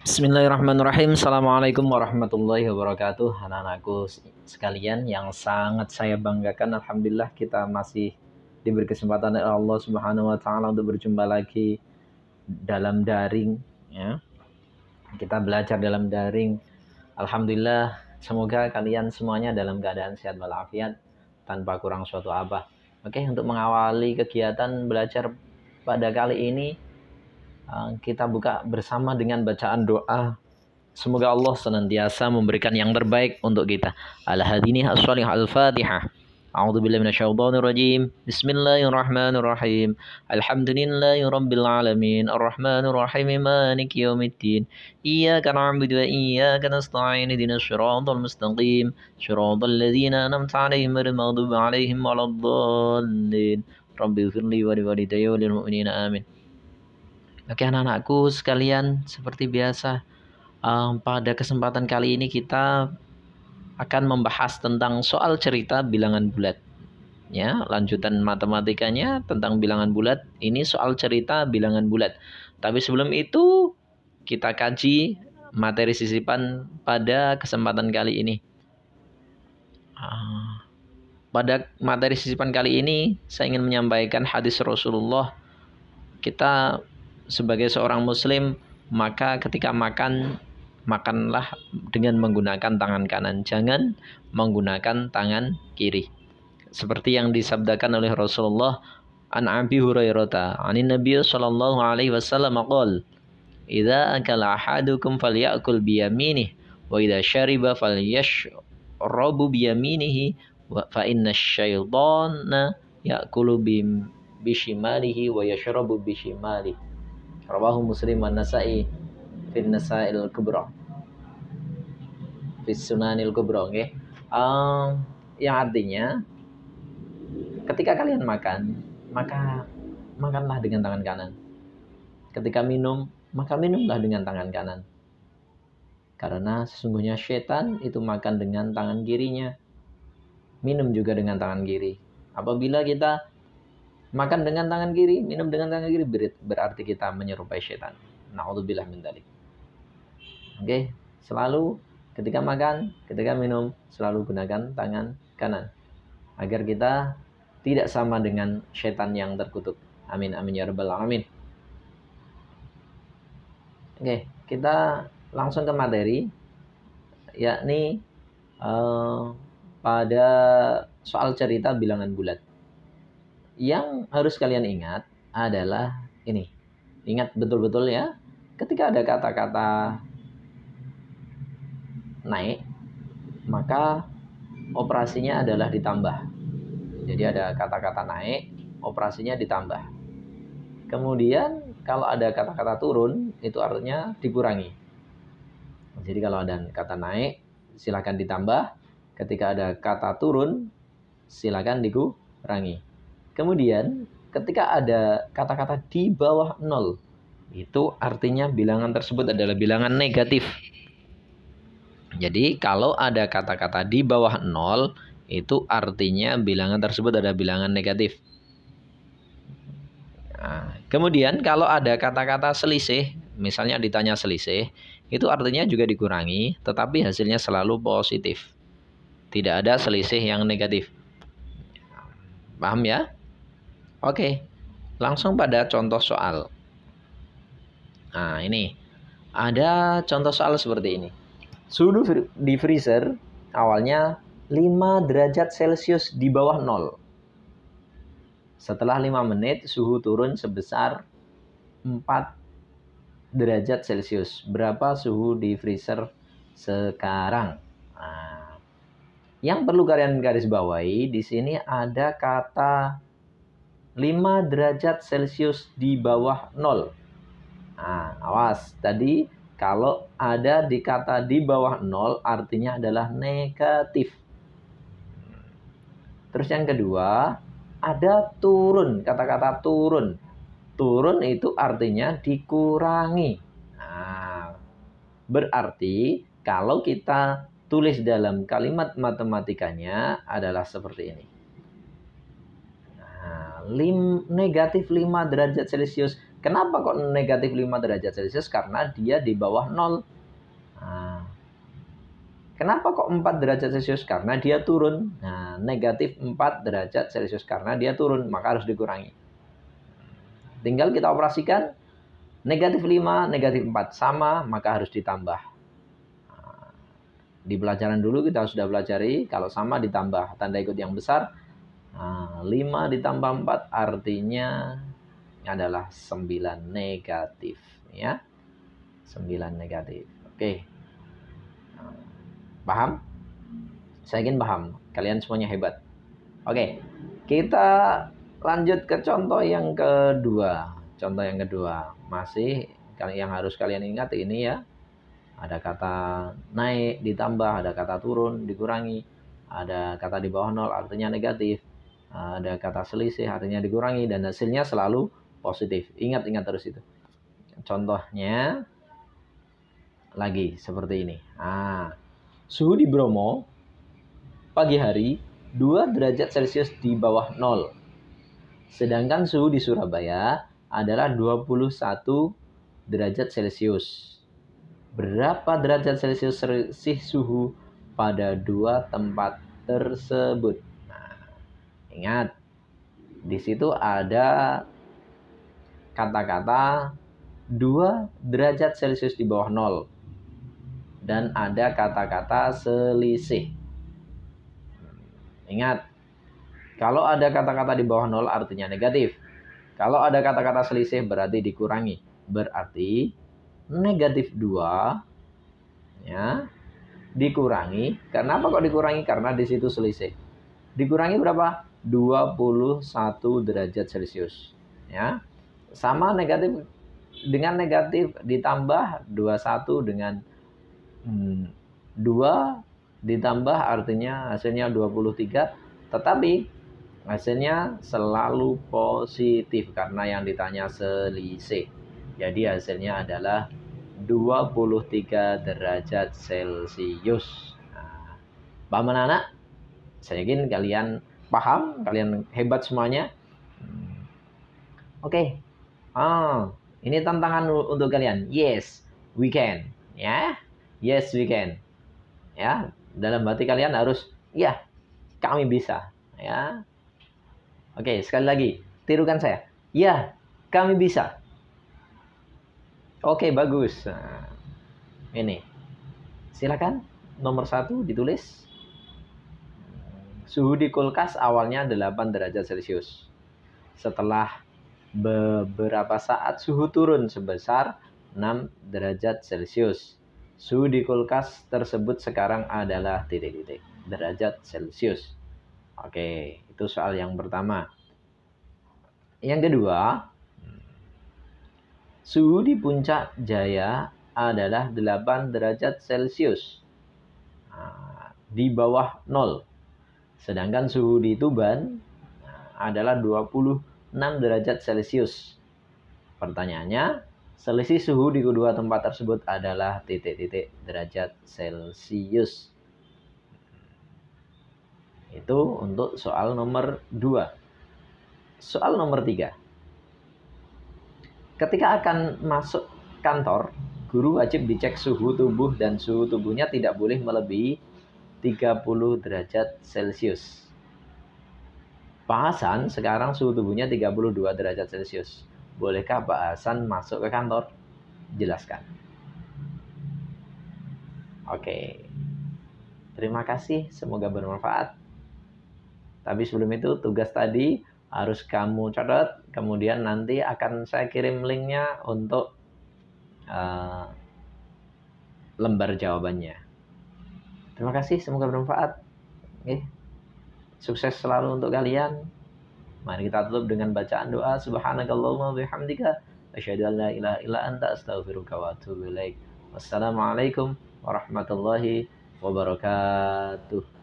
Bismillahirrahmanirrahim. Assalamualaikum warahmatullahi wabarakatuh. Anak-anakku sekalian yang sangat saya banggakan, alhamdulillah kita masih diberi kesempatan oleh Allah Subhanahu wa taala untuk berjumpa lagi dalam daring ya. Kita belajar dalam daring. Alhamdulillah, semoga kalian semuanya dalam keadaan sehat walafiat tanpa kurang suatu apa. Oke, untuk mengawali kegiatan belajar pada kali ini, kita buka bersama dengan bacaan doa. Semoga Allah senantiasa memberikan yang terbaik untuk kita. Al-Hadiniyah As-Salihah Al-Fatihah. A'udzubillahi minasyaitonirrajim. Bismillahirrahmanirrahim. Alhamdulillahi rabbil alamin. Arrahmanirrahim. Maliki yaumiddin. Iyyaka na'budu wa iyyaka nasta'in. Ihdinas shiratal mustaqim. Shiratal ladzina an'amta 'alaihim ghairil maghdubi 'alaihim waladdallin. Rabbighfirli wa liwalidayya wa lil mu'minina amin. Oke anak-anakku sekalian, seperti biasa, pada kesempatan kali ini kita akan membahas tentang soal cerita bilangan bulat. Ya, lanjutan matematikanya tentang bilangan bulat. Ini soal cerita bilangan bulat. Tapi sebelum itu kita kaji materi sisipan pada kesempatan kali ini. Pada materi sisipan kali ini saya ingin menyampaikan hadis Rasulullah. Kita sebagai seorang muslim, maka ketika makan, makanlah dengan menggunakan tangan kanan, jangan menggunakan tangan kiri. Seperti yang disabdakan oleh Rasulullah, an Abi Hurairah anin Nabi sallallahu alaihi wasallam qol, idza akala ahadukum falyakul biyaminih wa idza syariba falyashrabu biyaminihi fa inna syaitana yakulu bishimalihi wa yashrabu bishimalihi. Rawahu Muslim wa Nasa'i fin Nasail Kubra, fis Sunanil Kubra, okay? Yang artinya ketika kalian makan, maka makanlah dengan tangan kanan. Ketika minum, maka minumlah dengan tangan kanan. Karena sesungguhnya setan itu makan dengan tangan kirinya, minum juga dengan tangan kiri. Apabila kita makan dengan tangan kiri, minum dengan tangan kiri, berarti kita menyerupai setan. Na'udzubillah min dzalik. Oke, selalu ketika makan, ketika minum, selalu gunakan tangan kanan agar kita tidak sama dengan setan yang terkutuk. Amin amin ya rabbal alamin. Oke, kita langsung ke materi, yakni pada soal cerita bilangan bulat. Yang harus kalian ingat adalah ini. Ingat betul-betul ya. Ketika ada kata-kata naik, maka operasinya adalah ditambah. Jadi ada kata-kata naik, operasinya ditambah. Kemudian kalau ada kata-kata turun, itu artinya dikurangi. Jadi kalau ada kata naik, silakan ditambah. Ketika ada kata turun, silakan dikurangi. Kemudian ketika ada kata-kata di bawah 0, itu artinya bilangan tersebut adalah bilangan negatif. Jadi kalau ada kata-kata di bawah 0, itu artinya bilangan tersebut adalah bilangan negatif. Nah, kemudian kalau ada kata-kata selisih, misalnya ditanya selisih, itu artinya juga dikurangi, tetapi hasilnya selalu positif. Tidak ada selisih yang negatif. Paham ya? Oke, langsung pada contoh soal. Nah, ini ada contoh soal seperti ini. Suhu di freezer awalnya 5 derajat Celcius di bawah 0. Setelah 5 menit, suhu turun sebesar 4 derajat Celcius. Berapa suhu di freezer sekarang? Nah, yang perlu kalian garis bawahi, di sini ada kata 5 derajat Celcius di bawah 0. Nah, awas. Tadi kalau ada di kata di bawah 0 artinya adalah negatif. Terus yang kedua, ada turun. Kata-kata turun. Turun itu artinya dikurangi. Nah, berarti kalau kita tulis dalam kalimat matematikanya adalah seperti ini. Negatif 5 derajat Celcius Kenapa kok negatif 5 derajat Celcius? Karena dia di bawah 0. Nah, kenapa kok 4 derajat Celcius? Karena dia turun. Nah, negatif 4 derajat Celcius karena dia turun, maka harus dikurangi. Tinggal kita operasikan, negatif 5, negatif 4 sama, maka harus ditambah. Nah, di pelajaran dulu kita sudah pelajari, kalau sama ditambah tanda ikut yang besar. Nah, 5 ditambah 4 artinya adalah 9 negatif. Ya, 9 negatif. Oke. Paham? Saya ingin paham. Kalian semuanya hebat. Oke, kita lanjut ke contoh yang kedua. Contoh yang kedua. Masih yang harus kalian ingat ini ya. Ada kata naik ditambah, ada kata turun dikurangi. Ada kata di bawah 0 artinya negatif. Ada kata selisih artinya dikurangi. Dan hasilnya selalu positif. Ingat-ingat terus itu. Contohnya lagi seperti ini. Suhu di Bromo pagi hari 2 derajat Celcius di bawah 0. Sedangkan suhu di Surabaya adalah 21 derajat Celcius. Berapa derajat Celcius selisih suhu pada dua tempat tersebut? Nah, ingat, di situ ada kata-kata 2 derajat Celcius di bawah 0. Dan ada kata-kata selisih. Ingat, kalau ada kata-kata di bawah 0 artinya negatif. Kalau ada kata-kata selisih berarti dikurangi. Berarti negatif 2 ya, dikurangi. Kenapa kok dikurangi? Karena di situ selisih. Dikurangi berapa? 21 derajat Celcius. Ya. Sama negatif dengan negatif ditambah 21 dengan 2 ditambah artinya hasilnya 23, tetapi hasilnya selalu positif karena yang ditanya selisih. Jadi hasilnya adalah 23 derajat Celcius. Nah, paham anak-anak? Saya yakin kalian paham, kalian hebat semuanya. Oke. Ini tantangan untuk kalian. Yes, we can. Ya. Yes, we can. Ya, dalam hati kalian harus, ya, kami bisa. Ya. Oke, sekali lagi, tirukan saya. Ya, kami bisa. Oke, bagus. Nah, ini. Silakan, nomor 1 ditulis. Suhu di kulkas awalnya 8 derajat Celcius. Setelah beberapa saat suhu turun sebesar 6 derajat Celcius. Suhu di kulkas tersebut sekarang adalah titik-titik derajat Celcius. Oke, itu soal yang pertama. Yang kedua, suhu di Puncak Jaya adalah 8 derajat Celcius. Di bawah 0. Sedangkan suhu di Tuban adalah 26 derajat Celcius. Pertanyaannya, selisih suhu di kedua tempat tersebut adalah titik-titik derajat Celcius. Itu untuk soal nomor 2. Soal nomor 3. Ketika akan masuk kantor, guru wajib dicek suhu tubuh dan suhu tubuhnya tidak boleh melebihi 30 derajat Celcius. Pak Hasan sekarang suhu tubuhnya 32 derajat Celcius. Bolehkah Pak Hasan masuk ke kantor? Jelaskan. Oke. Terima kasih, semoga bermanfaat. Tapi sebelum itu tugas tadi harus kamu catat, kemudian nanti akan saya kirim linknya untuk lembar jawabannya. Terima kasih, semoga bermanfaat. Oke. Sukses selalu untuk kalian. Mari kita tutup dengan bacaan doa. Subhanakallahumma bihamdika asyhadu an la ilaha illa anta astaghfiruka wa atubu ilaik. Wassalamualaikum warahmatullahi wabarakatuh.